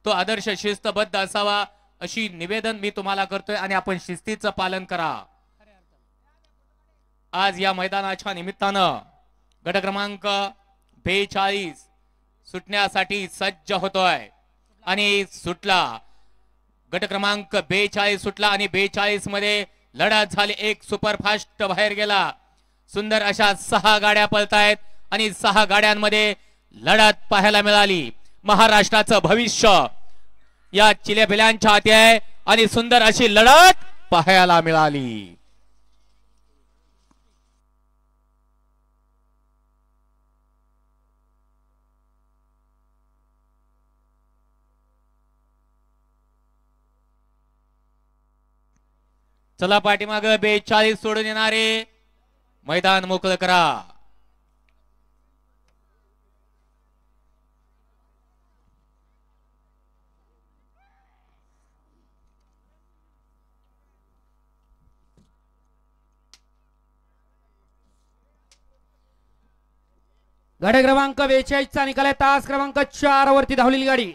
तो आदर्श शिस्तबद्ध असावा अशी निवेदन मी तुम्हाला करतोय आणि आपण शिस्तीचं पालन करा। आज या मैदानाच्या निमित्तानं गट क्रमांक 42 सुटण्यासाठी सज्ज होतोय आणि सुटला। गट क्रमांक 42 सुटला आणि 42 मध्ये लढत झाली। एक सुपरफास्ट बाहेर गेला। सुंदर अशा 6 गाड्या पळतायत आणि 6 गाड्यांमध्ये लढत पाहायला मिळाली। महाराष्ट्राचं भविष्य या चिलेपिल्यांच्या हाती आहे आणि सुंदर अशी लढत पाहायला मिळाली। चला पाठीमाग 42 सोडून येणारे मैदान मोकळं करा। गट क्रमांक 42 चा निकाल आहे। तास क्रमांक 4 वरती धावलेली गाडी